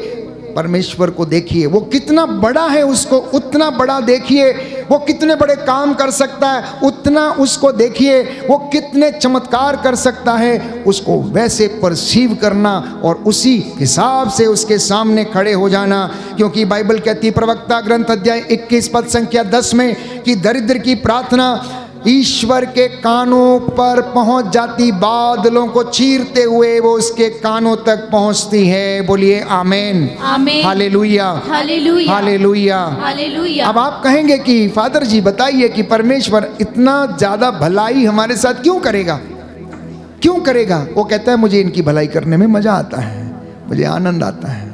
परमेश्वर को देखिए, वो कितना बड़ा है, उसको उतना बड़ा देखिए, वो कितने बड़े काम कर सकता है उतना उसको देखिए, वो कितने चमत्कार कर सकता है उसको वैसे परसीव करना और उसी हिसाब से उसके सामने खड़े हो जाना। क्योंकि बाइबल कहती, प्रवक्ता ग्रंथ अध्याय 21 पद संख्या 10 में, कि दरिद्र की प्रार्थना ईश्वर के कानों पर पहुंच जाती, बादलों को चीरते हुए वो उसके कानों तक पहुंचती है। बोलिए आमीन, आमीन, हालेलुया, हालेलुया, हालेलुया, हालेलुया। अब आप कहेंगे कि फादर जी बताइए कि परमेश्वर इतना ज़्यादा भलाई हमारे साथ क्यों करेगा, क्यों करेगा? वो कहता है, मुझे इनकी भलाई करने में मज़ा आता है, मुझे आनंद आता है,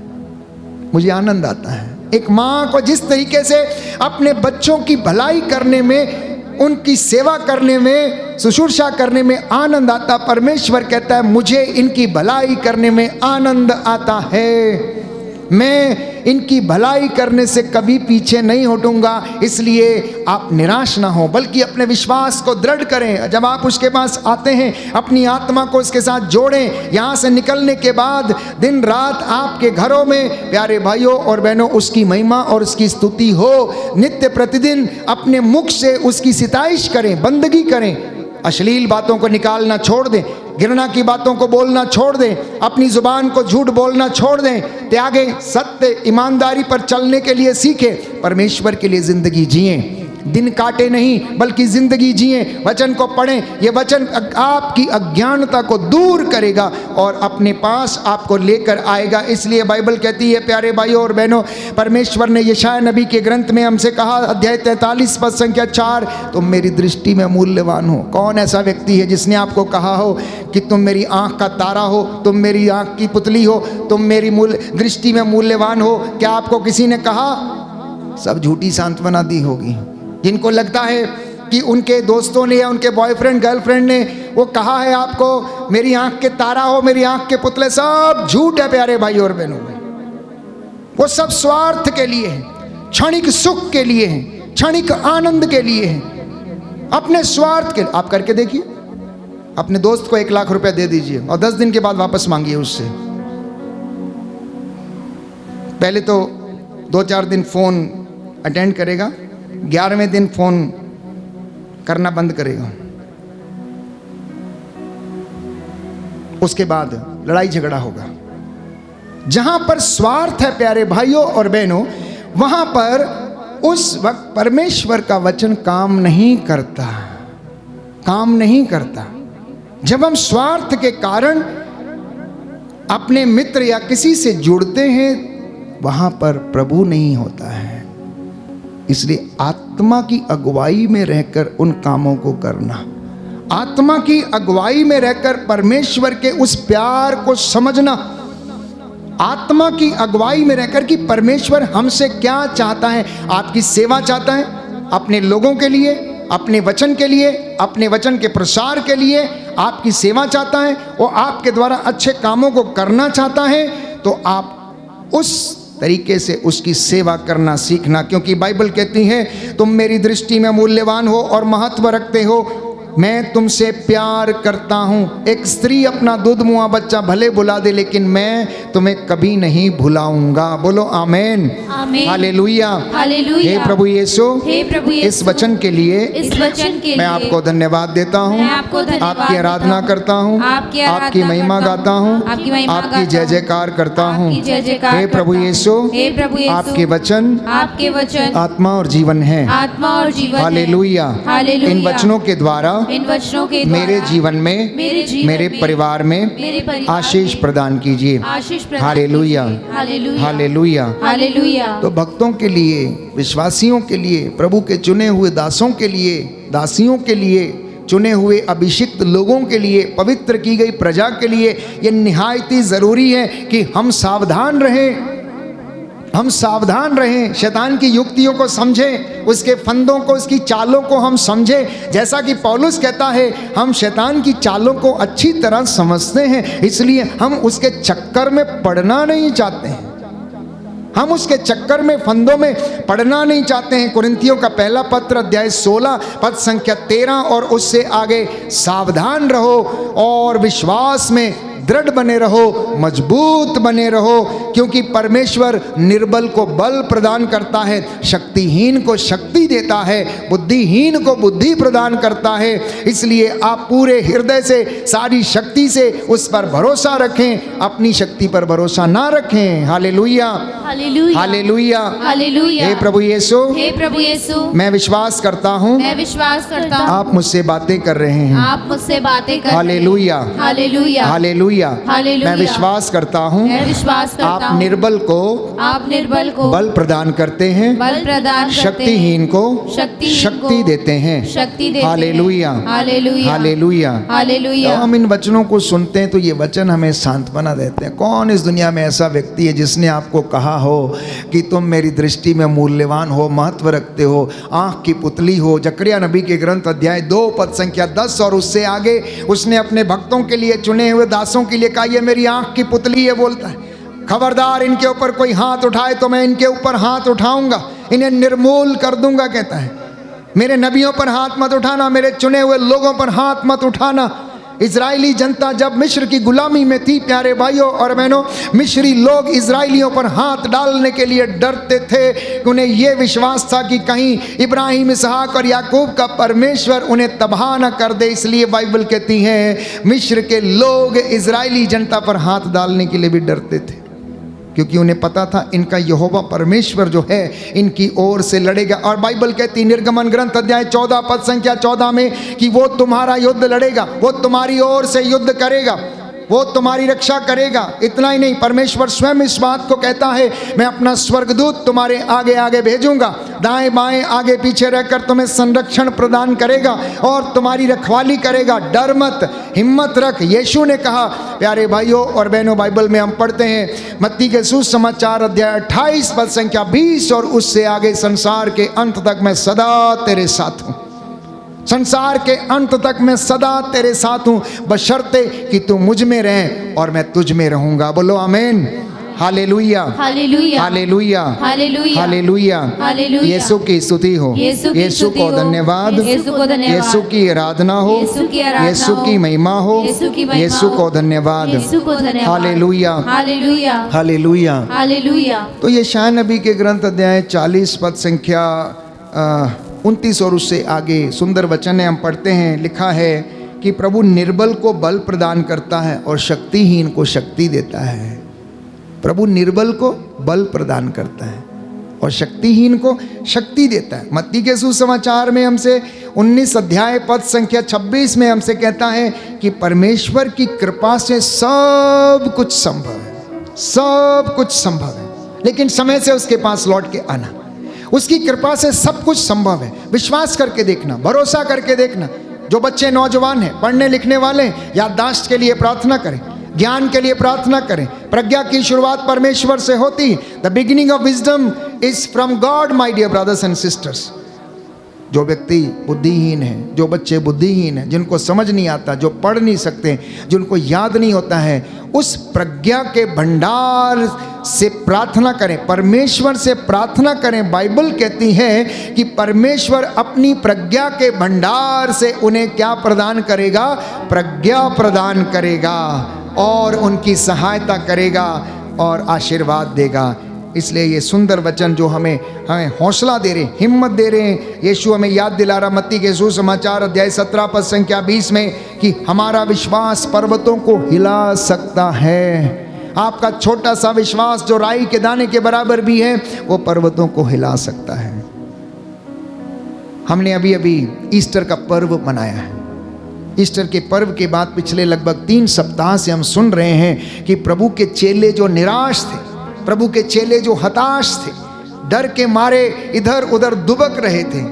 मुझे आनंद आता है। एक माँ को जिस तरीके से अपने बच्चों की भलाई करने में, उनकी सेवा करने में, शुश्रूषा करने में आनंद आता, परमेश्वर कहता है मुझे इनकी भलाई करने में आनंद आता है। मैं इनकी भलाई करने से कभी पीछे नहीं हटूंगा। इसलिए आप निराश ना हो, बल्कि अपने विश्वास को दृढ़ करें। जब आप उसके पास आते हैं, अपनी आत्मा को उसके साथ जोड़ें। यहाँ से निकलने के बाद दिन रात आपके घरों में प्यारे भाइयों और बहनों उसकी महिमा और उसकी स्तुति हो। नित्य प्रतिदिन अपने मुख से उसकी सिताइश करें, बंदगी करें। अश्लील बातों को निकालना छोड़ दें, घृणा की बातों को बोलना छोड़ दें, अपनी जुबान को झूठ बोलना छोड़ दें, त्यागें, सत्य ईमानदारी पर चलने के लिए सीखें, परमेश्वर के लिए जिंदगी जिएं। दिन काटे नहीं बल्कि जिंदगी जिएं, वचन को पढ़ें। ये वचन आपकी अज्ञानता को दूर करेगा और अपने पास आपको लेकर आएगा। इसलिए बाइबल कहती है प्यारे भाइयों और बहनों, परमेश्वर ने यशायाह नबी के ग्रंथ में हमसे कहा, अध्याय 43 पद संख्या 4, तुम मेरी दृष्टि में मूल्यवान हो। कौन ऐसा व्यक्ति है जिसने आपको कहा हो कि तुम मेरी आंख का तारा हो, तुम मेरी आंख की पुतली हो, तुम मेरी दृष्टि में मूल्यवान हो? क्या आपको किसी ने कहा? सब झूठी सांत्वना दी होगी। जिनको लगता है कि उनके दोस्तों ने या उनके बॉयफ्रेंड गर्लफ्रेंड ने वो कहा है आपको मेरी आंख के तारा हो, मेरी आंख के पुतले, सब झूठ है प्यारे भाई और बहनों। वो सब स्वार्थ के लिए है, क्षणिक सुख के लिए है, क्षणिक आनंद के लिए है, अपने स्वार्थ के। आप करके देखिए, अपने दोस्त को 1 लाख रुपया दे दीजिए और 10 दिन के बाद वापस मांगिए उससे। पहले तो 2-4 दिन फोन अटेंड करेगा, 11वें दिन फोन करना बंद करेगा। उसके बाद लड़ाई झगड़ा होगा। जहां पर स्वार्थ है प्यारे भाइयों और बहनों, वहां पर उस वक्त परमेश्वर का वचन काम नहीं करता, काम नहीं करता। जब हम स्वार्थ के कारण अपने मित्र या किसी से जुड़ते हैं, वहां पर प्रभु नहीं होता है। इसलिए आत्मा की अगुवाई में रहकर उन कामों को करना, आत्मा की अगुवाई में रहकर परमेश्वर के उस प्यार को समझना, आत्मा की अगुवाई में रहकर कि परमेश्वर हमसे क्या चाहता है। आपकी सेवा चाहता है, अपने लोगों के लिए, अपने वचन के लिए, अपने वचन के प्रसार के लिए आपकी सेवा चाहता है, वो आपके द्वारा अच्छे कामों को करना चाहता है। तो आप उस तरीके से उसकी सेवा करना सीखना, क्योंकि बाइबल कहती है तुम मेरी दृष्टि में मूल्यवान हो और महत्व रखते हो, मैं तुमसे प्यार करता हूं। एक स्त्री अपना दूध मुआ बच्चा भले भुला दे, लेकिन मैं तुम्हें कभी नहीं भुलाऊंगा। बोलो आमेन, आमेन, हालेलुया, हालेलुया। हे प्रभु यीशु, हे प्रभु यीशु, इस वचन के लिए, इस वचन के लिए मैं आपको धन्यवाद देता हूँ, मैं आपको धन्यवाद आपकी आराधना करता हूँ, आपकी महिमा गाता हूँ, आपकी जय जयकार करता हूँ। हे प्रभु यीशु, हे प्रभु यीशु, आपके वचन आत्मा और जीवन है। आत्मा और जीवन, हालेलुया। हालेलुया। इन वचनों के द्वारा इन वचनों के मेरे जीवन में, मेरे परिवार में आशीष प्रदान कीजिए। Hallelujah, hallelujah, hallelujah. तो भक्तों के लिए, विश्वासियों के लिए, प्रभु के चुने हुए दासों के लिए, दासियों के लिए, चुने हुए अभिषिक्त लोगों के लिए, पवित्र की गई प्रजा के लिए यह निहायत ही जरूरी है कि हम सावधान रहें, हम सावधान रहें, शैतान की युक्तियों को समझें, उसके फंदों को, उसकी चालों को हम समझें। जैसा कि पौलुस कहता है, हम शैतान की चालों को अच्छी तरह समझते हैं, इसलिए हम उसके चक्कर में पड़ना नहीं चाहते हैं, हम उसके चक्कर में, फंदों में पड़ना नहीं चाहते हैं। कुरिन्थियों का पहला पत्र अध्याय 16 पद संख्या 13 और उससे आगे, सावधान रहो और विश्वास में दृढ़ बने रहो, मजबूत बने रहो, क्योंकि परमेश्वर निर्बल को बल प्रदान करता है, शक्तिहीन को शक्ति देता है, बुद्धिहीन को बुद्धि प्रदान करता है। इसलिए आप पूरे हृदय से, सारी शक्ति से उस पर भरोसा रखें, अपनी शक्ति पर भरोसा ना रखें। Hallelujah, hallelujah, hallelujah, hallelujah. हे प्रभु यीशु, हे प्रभु यीशु, मैं विश्वास करता हूँ, मैं विश्वास करता हूँ, आप मुझसे बातें कर रहे हैं। आप मुझसे बातें कर, हालेलुया, हालेलुया, हालेलुया, हालेलुया। मैं विश्वास करता हूँ, मैं विश्वास करता आप हूँ, निर्बल को, आप निर्बल को बल प्रदान करते हैं, बल प्रदान करते हैं, शक्तिहीन को शक्ति देते हैं। शक्ति देते हैं। Hallelujah, hallelujah, hallelujah, hallelujah. तो हम इन वचनों को सुनते हैं तो ये वचन हमें सांत्वना देते हैं। कौन इस दुनिया में ऐसा व्यक्ति है जिसने आपको कहा हो कि तुम मेरी दृष्टि में मूल्यवान हो, महत्व रखते हो, आंख की पुतली हो? जकरिया नबी के ग्रंथ अध्याय 2 पद संख्या 10 और उससे आगे उसने अपने भक्तों के लिए, चुने हुए दासों के लिए कहा, ये मेरी आंख की पुतली है, बोलता है। खबरदार इनके ऊपर कोई हाथ उठाए तो मैं इनके ऊपर हाथ उठाऊंगा, इन्हें निर्मूल कर दूंगा, कहता है। मेरे नबियों पर हाथ मत उठाना, मेरे चुने हुए लोगों पर हाथ मत उठाना। इजरायली जनता जब मिस्र की गुलामी में थी प्यारे भाइयों और बहनों, मिस्री लोग इजरायलियों पर हाथ डालने के लिए डरते थे। उन्हें यह विश्वास था कि कहीं इब्राहिम, इसहाक और याकूब का परमेश्वर उन्हें तबाह न कर दे। इसलिए बाइबल कहती है मिस्र के लोग इजरायली जनता पर हाथ डालने के लिए भी डरते थे, क्योंकि उन्हें पता था इनका यहोवा परमेश्वर जो है इनकी ओर से लड़ेगा। और बाइबल कहती निर्गमन ग्रंथ अध्याय 14 पद संख्या 14 में कि वो तुम्हारा युद्ध लड़ेगा, वो तुम्हारी ओर से युद्ध करेगा, वो तुम्हारी रक्षा करेगा। इतना ही नहीं, परमेश्वर स्वयं इस बात को कहता है मैं अपना स्वर्गदूत तुम्हारे आगे आगे भेजूंगा, दाएं बाएं आगे पीछे रहकर तुम्हें संरक्षण प्रदान करेगा और तुम्हारी रखवाली करेगा। डर मत, हिम्मत रख, यीशु ने कहा। प्यारे भाइयों और बहनों, बाइबल में हम पढ़ते हैं मत्ती के सुसमाचार अध्याय 28 पद संख्या 20 और उससे आगे, संसार के अंत तक मैं सदा तेरे साथ हूँ, संसार के अंत तक मैं सदा तेरे साथ हूं, बशर्ते कि तू मुझ में रहे और मैं तुझ में रहूंगा। बोलो आमीन, hallelujah, hallelujah, hallelujah, hallelujah, hallelujah. Hallelujah. Yeshu की स्तुति हो, यीशु को धन्यवाद, यीशु को धन्यवाद, यीशु की आराधना हो, यीशु की आराधना यीशु हो, की महिमा हो, यीशु की महिमा यीशु हो, को धन्यवाद, यीशु को धन्यवाद, हालेलुया, हालेलुया, हालेलुया, हालेलुया। तो ये शाह नबी के ग्रंथ अध्याय 40 पद संख्या 29 और उससे आगे सुंदर वचन है, हम पढ़ते हैं। लिखा है कि प्रभु निर्बल को बल प्रदान करता है और शक्तिहीन को शक्ति देता है। प्रभु निर्बल को बल प्रदान करता है और शक्तिहीन को शक्ति देता है। मत्ती के सुसमाचार में हमसे 19 अध्याय पद संख्या 26 में हमसे कहता है कि परमेश्वर की कृपा से सब कुछ संभव है, सब कुछ संभव है, लेकिन समय से उसके पास लौट के आना। उसकी कृपा से सब कुछ संभव है। विश्वास करके देखना, भरोसा करके देखना। जो बच्चे नौजवान हैं, पढ़ने लिखने वाले हैं, याददाश्त के लिए प्रार्थना करें, ज्ञान के लिए प्रार्थना करें। प्रज्ञा की शुरुआत परमेश्वर से होती है। The beginning of wisdom is from God my dear brothers and sisters. जो व्यक्ति बुद्धिहीन है, जो बच्चे बुद्धिहीन हैं, जिनको समझ नहीं आता, जो पढ़ नहीं सकते, जिनको याद नहीं होता है, उस प्रज्ञा के भंडार से प्रार्थना करें, परमेश्वर से प्रार्थना करें। बाइबल कहती है कि परमेश्वर अपनी प्रज्ञा के भंडार से उन्हें क्या प्रदान करेगा? प्रज्ञा प्रदान करेगा और उनकी सहायता करेगा और आशीर्वाद देगा। इसलिए ये सुंदर वचन जो हमें हौसला दे रहे, हिम्मत दे रहे हैं, यीशु हमें याद दिला रहा मत्ती के सुसमाचार अध्याय 17 पद संख्या 20 में कि हमारा विश्वास पर्वतों को हिला सकता है। आपका छोटा सा विश्वास जो राई के दाने के बराबर भी है, वो पर्वतों को हिला सकता है। हमने अभी अभी ईस्टर का पर्व मनाया है। ईस्टर के पर्व के बाद पिछले लगभग 3 सप्ताह से हम सुन रहे हैं कि प्रभु के चेले जो निराश थे, प्रभु के चेले जो हताश थे, डर के मारे इधर उधर दुबक रहे थे,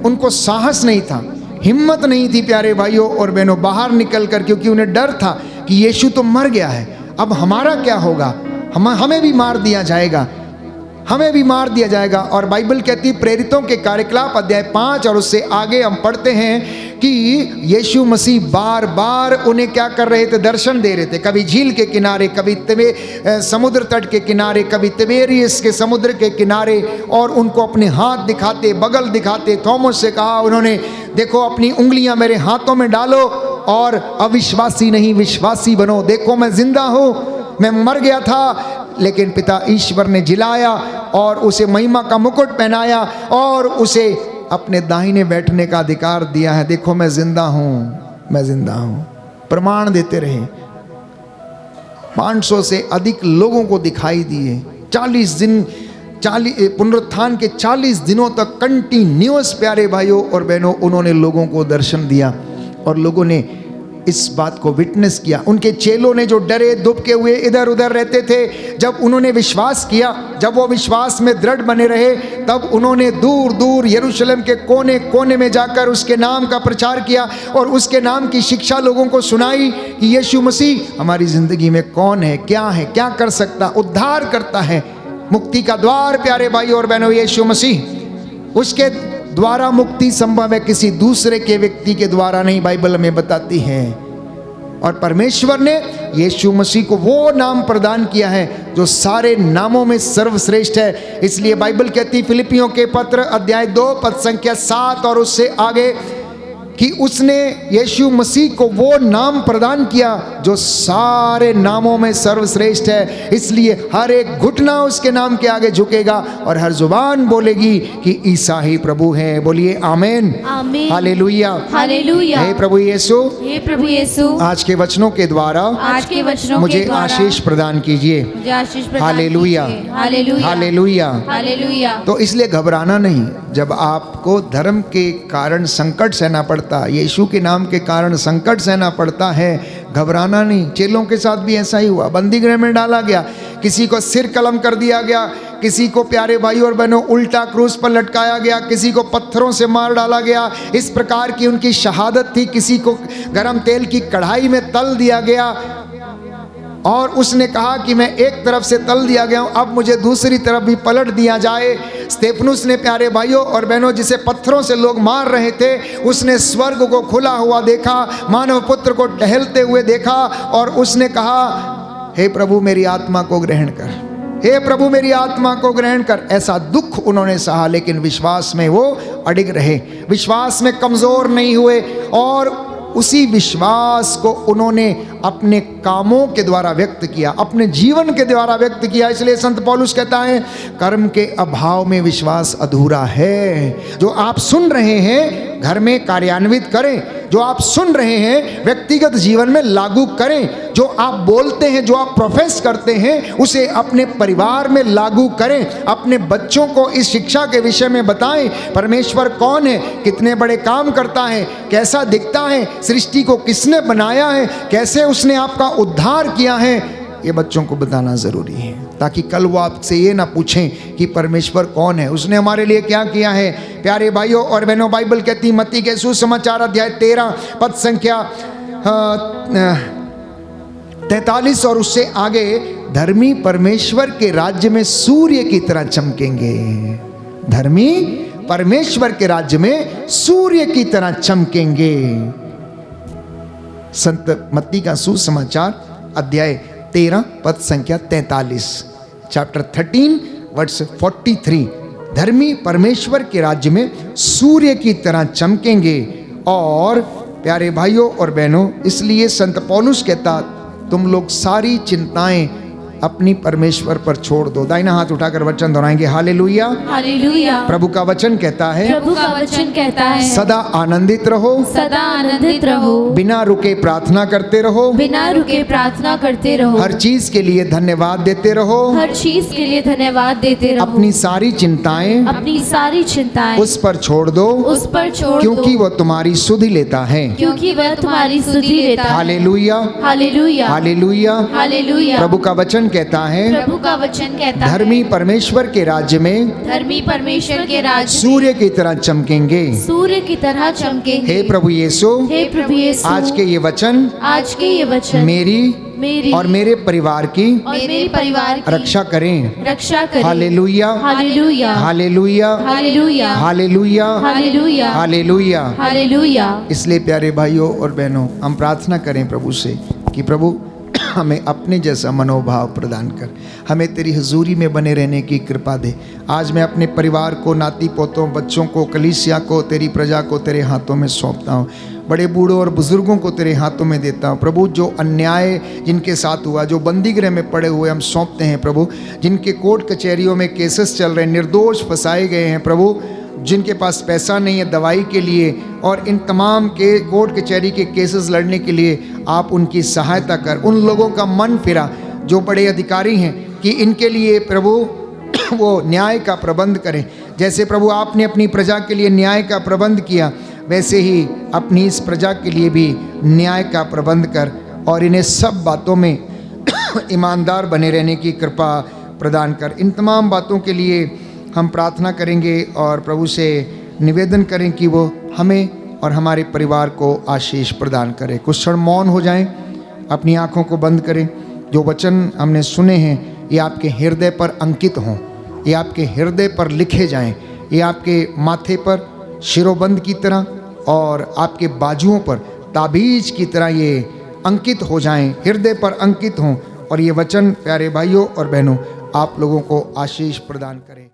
उनको साहस नहीं था, हिम्मत नहीं थी प्यारे भाइयों और बहनों बाहर निकल कर, क्योंकि उन्हें डर था कि यीशु तो मर गया है, अब हमारा क्या होगा, हमें भी मार दिया जाएगा, हमें भी मार दिया जाएगा। और बाइबल कहती प्रेरितों के कार्यकलाप अध्याय 5 और उससे आगे हम पढ़ते हैं कि यीशु मसीह बार बार उन्हें क्या कर रहे थे? दर्शन दे रहे थे। कभी झील के किनारे, कभी समुद्र तट के किनारे, कभी तिबेरियस के समुद्र के किनारे, और उनको अपने हाथ दिखाते, बगल दिखाते। थॉमस से कहा उन्होंने, देखो अपनी उंगलियां मेरे हाथों में डालो और अविश्वासी नहीं विश्वासी बनो। देखो मैं जिंदा हूँ, मैं मर गया था लेकिन पिता ईश्वर ने जिलाया और उसे महिमा का मुकुट पहनाया और उसे अपने दाहिने बैठने का अधिकार दिया है। देखो मैं जिंदा हूं, मैं जिंदा हूं। प्रमाण देते रहे, 500 से अधिक लोगों को दिखाई दिए। 40 दिन, पुनरुत्थान के 40 दिनों तक कंटिन्यूअस प्यारे भाइयों और बहनों उन्होंने लोगों को दर्शन दिया और लोगों ने इस बात को विटनेस किया। उनके चेलों ने जो डरे दुबके हुए इधर उधर रहते थे, जब उन्होंने विश्वास किया, जब वो विश्वास में दृढ़ बने रहे, तब उन्होंने दूर दूर यरूशलेम के कोने कोने में जाकर उसके नाम का प्रचार किया और उसके नाम की शिक्षा लोगों को सुनाई कि यीशु मसीह हमारी ज़िंदगी में कौन है, क्या कर सकता, उद्धार करता है, मुक्ति का द्वार। प्यारे भाई और बहनों, यीशु मसीह, उसके द्वारा मुक्ति संभव है, किसी दूसरे के व्यक्ति के द्वारा नहीं, बाइबल हमें बताती है। और परमेश्वर ने यीशु मसीह को वो नाम प्रदान किया है जो सारे नामों में सर्वश्रेष्ठ है। इसलिए बाइबल कहती फिलिपियों के पत्र अध्याय 2 पद संख्या 7 और उससे आगे कि उसने यीशु मसीह को वो नाम प्रदान किया जो सारे नामों में सर्वश्रेष्ठ है। इसलिए हर एक घुटना उसके नाम के आगे झुकेगा और हर जुबान बोलेगी कि ईसा ही प्रभु है। बोलिए आमीन, आमीन, हालेलुया, हालेलुया। हे प्रभु यीशु, हे प्रभु यीशु, आज के वचनों के द्वारा आज के वचनों मुझे के द्वारा आशीष प्रदान कीजिए। मुझे आशीष प्रदान हालेलुया, कीजिए। Hallelujah, hallelujah, hallelujah. तो इसलिए घबराना नहीं जब आपको धर्म के कारण संकट सहना पड़ता, यीशु के नाम के कारण संकट सहना पड़ता है, घबराना नहीं। चेलों के साथ भी ऐसा ही हुआ, बंदी गृह में डाला गया, किसी को सिर कलम कर दिया गया, किसी को प्यारे भाई और बहनों उल्टा क्रूस पर लटकाया गया, किसी को पत्थरों से मार डाला गया। इस प्रकार की उनकी शहादत थी। किसी को गरम तेल की कढ़ाई में तल दिया गया और उसने कहा कि मैं एक तरफ से तल दिया गया हूं, अब मुझे दूसरी तरफ भी पलट दिया जाए। स्तेफनुस ने प्यारे भाइयों और बहनों जिसे पत्थरों से लोग मार रहे थे, उसने स्वर्ग को खुला हुआ देखा, मानव पुत्र को टहलते हुए देखा और उसने कहा हे प्रभु मेरी आत्मा को ग्रहण कर, हे प्रभु मेरी आत्मा को ग्रहण कर। ऐसा दुख उन्होंने सहा लेकिन विश्वास में वो अडिग रहे, विश्वास में कमजोर नहीं हुए और उसी विश्वास को उन्होंने अपने कामों के द्वारा व्यक्त किया, अपने जीवन के द्वारा व्यक्त किया। इसलिए संत पौलुस कहता है कर्म के अभाव में विश्वास अधूरा है। जो आप सुन रहे हैं घर में कार्यान्वित करें, जो आप सुन रहे हैं व्यक्तिगत जीवन में लागू करें, जो आप बोलते हैं, जो आप प्रोफेस करते हैं उसे अपने परिवार में लागू करें। अपने बच्चों को इस शिक्षा के विषय में बताएं, परमेश्वर कौन है, कितने बड़े काम करता है, कैसा दिखता है, सृष्टि को किसने बनाया है, कैसे उसने आपका उद्धार किया है, ये बच्चों को बताना जरूरी है ताकि कल वो आपसे ये ना पूछें कि परमेश्वर कौन है, उसने हमारे लिए क्या किया है। प्यारे भाइयों और बहनों बाइबल कहती मत्ती के सुसमाचार अध्याय 13 पद संख्या 43 और उससे आगे, धर्मी परमेश्वर के राज्य में सूर्य की तरह चमकेंगे। धर्मी परमेश्वर के राज्य में सूर्य की तरह चमकेंगे। संत मत्ती का सुसमाचार अध्याय 13 पद संख्या 43, चैप्टर 13 वर्स 43। धर्मी परमेश्वर के राज्य में सूर्य की तरह चमकेंगे। और प्यारे भाइयों और बहनों, इसलिए संत पौलुस कहता तुम लोग सारी चिंताएं अपनी परमेश्वर पर छोड़ दो। दाहिना हाथ उठाकर वचन दोहराएंगे, हालेलुया, हालेलुया। प्रभु का वचन कहता है, प्रभु का वचन कहता है, सदा आनंदित रहो, सदा आनंदित रहो, बिना रुके प्रार्थना करते रहो, बिना रुके प्रार्थना करते रहो, हर चीज के लिए धन्यवाद देते रहो, हर चीज के लिए धन्यवाद देते रहो, अपनी सारी चिंताएं अपनी सारी चिंताएं उस पर छोड़ दो, उस पर छोड़ क्योंकि दो, वो तुम्हारी सुधि लेता है। क्योंकि वह तुम्हारी सुधि लेता है। Hallelujah, hallelujah, hallelujah. हालेलुया। प्रभु का वचन कहता है, प्रभु का वचन कहता है, धर्मी परमेश्वर के राज्य में धर्मी परमेश्वर के राज्य में सूर्य की तरह चमकेंगे। सूर्य की तरह चमकेंगे। हे प्रभु यीशु, हे प्रभु यीशु, आज के ये वचन आज के ये वचन मेरी और मेरे परिवार की और मेरे परिवार की रक्षा करें। रक्षा करें। Hallelujah, hallelujah, hallelujah, hallelujah, hallelujah, hallelujah, hallelujah. Hallelujah. इसलिए प्यारे भाइयों और बहनों, हम प्रार्थना करें प्रभु से कि प्रभु हमें अपने जैसा मनोभाव प्रदान कर, हमें तेरी हुजूरी में बने रहने की कृपा दे। आज मैं अपने परिवार को, नाती पोतों, बच्चों को, कलीसिया को, तेरी प्रजा को तेरे हाथों में सौंपता हूँ। बड़े बूढ़ों और बुजुर्गों को तेरे हाथों में देता हूँ प्रभु। जो अन्याय जिनके साथ हुआ, जो बंदी गृह में पड़े हुए हम सौंपते हैं प्रभु। जिनके कोर्ट कचहरियों में केसेस चल रहे हैं, निर्दोष फंसाए गए हैं प्रभु, जिनके पास पैसा नहीं है दवाई के लिए, और इन तमाम के कोर्ट कचहरी के केसेस लड़ने के लिए आप उनकी सहायता कर। उन लोगों का मन फिरा जो बड़े अधिकारी हैं कि इनके लिए प्रभु वो न्याय का प्रबंध करें। जैसे प्रभु आपने अपनी प्रजा के लिए न्याय का प्रबंध किया, वैसे ही अपनी इस प्रजा के लिए भी न्याय का प्रबंध कर और इन्हें सब बातों में ईमानदार बने रहने की कृपा प्रदान कर। इन तमाम बातों के लिए हम प्रार्थना करेंगे और प्रभु से निवेदन करें कि वो हमें और हमारे परिवार को आशीष प्रदान करे। कुछ क्षण मौन हो जाएं, अपनी आँखों को बंद करें। जो वचन हमने सुने हैं ये आपके हृदय पर अंकित हों, ये आपके हृदय पर लिखे जाएं, ये आपके माथे पर शिरोबंद की तरह और आपके बाजुओं पर ताबीज की तरह ये अंकित हो जाएं, हृदय पर अंकित हों और ये वचन प्यारे भाइयों और बहनों आप लोगों को आशीष प्रदान करें।